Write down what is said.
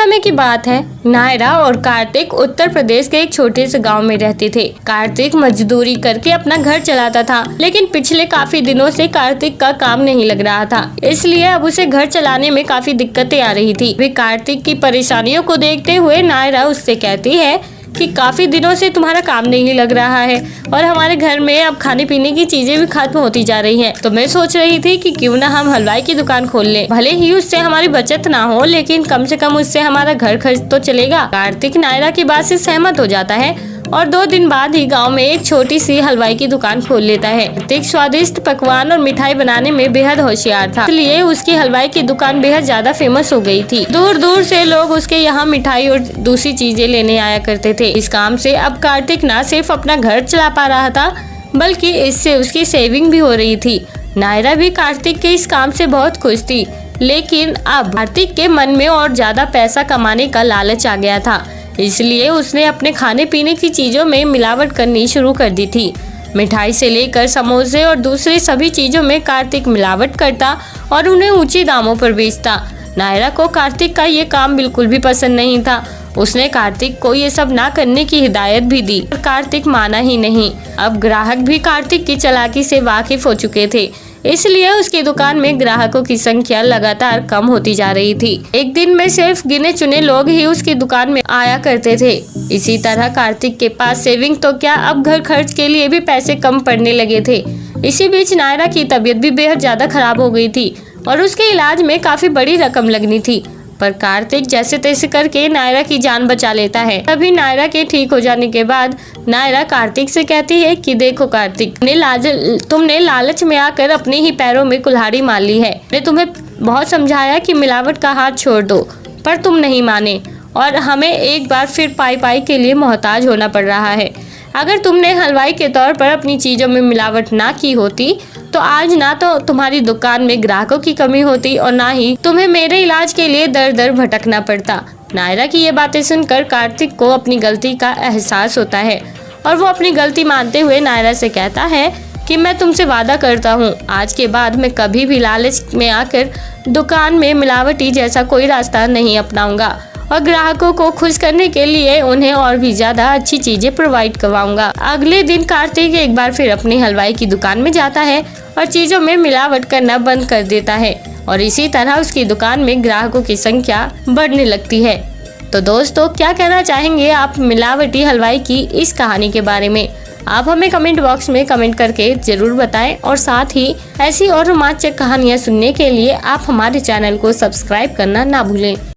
समय की बात है। नायरा और कार्तिक उत्तर प्रदेश के एक छोटे से गांव में रहते थे। कार्तिक मजदूरी करके अपना घर चलाता था, लेकिन पिछले काफी दिनों से कार्तिक का काम नहीं लग रहा था, इसलिए अब उसे घर चलाने में काफी दिक्कतें आ रही थी। वे कार्तिक की परेशानियों को देखते हुए नायरा उससे कहती है कि काफी दिनों से तुम्हारा काम नहीं लग रहा है और हमारे घर में अब खाने पीने की चीजें भी खत्म होती जा रही हैं। तो मैं सोच रही थी कि क्यों ना हम हलवाई की दुकान खोल लें। भले ही उससे हमारी बचत ना हो, लेकिन कम से कम उससे हमारा घर खर्च तो चलेगा। कार्तिक नायरा की बात से सहमत हो जाता है और 2 दिन बाद ही गांव में एक छोटी सी हलवाई की दुकान खोल लेता है। कार्तिक स्वादिष्ट पकवान और मिठाई बनाने में बेहद होशियार था, इसलिए उसकी हलवाई की दुकान बेहद ज्यादा फेमस हो गई थी। दूर दूर से लोग उसके यहाँ मिठाई और दूसरी चीजें लेने आया करते थे। इस काम से अब कार्तिक न सिर्फ अपना घर चला पा रहा था, बल्कि इससे उसकी सेविंग भी हो रही थी। नायरा भी कार्तिक के इस काम से बहुत खुश थी, लेकिन अब कार्तिक के मन में और ज्यादा पैसा कमाने का लालच आ गया था, इसलिए उसने अपने खाने पीने की चीजों में मिलावट करनी शुरू कर दी थी। मिठाई से लेकर समोसे और दूसरी सभी चीजों में कार्तिक मिलावट करता और उन्हें ऊंचे दामों पर बेचता। नायरा को कार्तिक का ये काम बिल्कुल भी पसंद नहीं था। उसने कार्तिक को ये सब ना करने की हिदायत भी दी, पर कार्तिक माना ही नहीं। अब ग्राहक भी कार्तिक की चालाकी से वाकिफ हो चुके थे, इसलिए उसकी दुकान में ग्राहकों की संख्या लगातार कम होती जा रही थी। एक दिन में सिर्फ गिने चुने लोग ही उसकी दुकान में आया करते थे। इसी तरह कार्तिक के पास सेविंग तो क्या, अब घर खर्च के लिए भी पैसे कम पड़ने लगे थे। इसी बीच नायरा की तबीयत भी बेहद ज्यादा खराब हो गई थी और उसके इलाज में काफी बड़ी रकम लगनी थी, पर कार्तिक जैसे तैसे करके नायरा की जान बचा लेता है। तभी नायरा के ठीक हो जाने के बाद नायरा कार्तिक से कहती है कि देखो कार्तिक, तुमने लालच में आकर अपने ही पैरों में कुल्हाड़ी मार ली है। मैंने तुम्हें बहुत समझाया कि मिलावट का हाथ छोड़ दो, पर तुम नहीं माने और हमें एक बार फिर पाई के लिए मोहताज होना पड़ रहा है। अगर तुमने हलवाई के तौर पर अपनी चीजों में मिलावट ना की होती तो आज ना तो तुम्हारी दुकान में ग्राहकों की कमी होती और ना ही तुम्हें मेरे इलाज के लिए दर दर भटकना पड़ता। नायरा की ये बातें सुनकर कार्तिक को अपनी गलती का एहसास होता है और वो अपनी गलती मानते हुए नायरा से कहता है कि मैं तुमसे वादा करता हूँ, आज के बाद मैं कभी भी लालच में आकर दुकान में मिलावटी जैसा कोई रास्ता नहीं अपनाऊंगा और ग्राहकों को खुश करने के लिए उन्हें और भी ज्यादा अच्छी चीजें प्रोवाइड करवाऊंगा। अगले दिन कार्तिक एक बार फिर अपनी हलवाई की दुकान में जाता है और चीजों में मिलावट करना बंद कर देता है और इसी तरह उसकी दुकान में ग्राहकों की संख्या बढ़ने लगती है। तो दोस्तों, क्या कहना चाहेंगे आप मिलावटी हलवाई की इस कहानी के बारे में? आप हमें कमेंट बॉक्स में कमेंट करके जरूर बताएं और साथ ही ऐसी और रोमांचक कहानियां सुनने के लिए आप हमारे चैनल को सब्सक्राइब करना ना भूलें।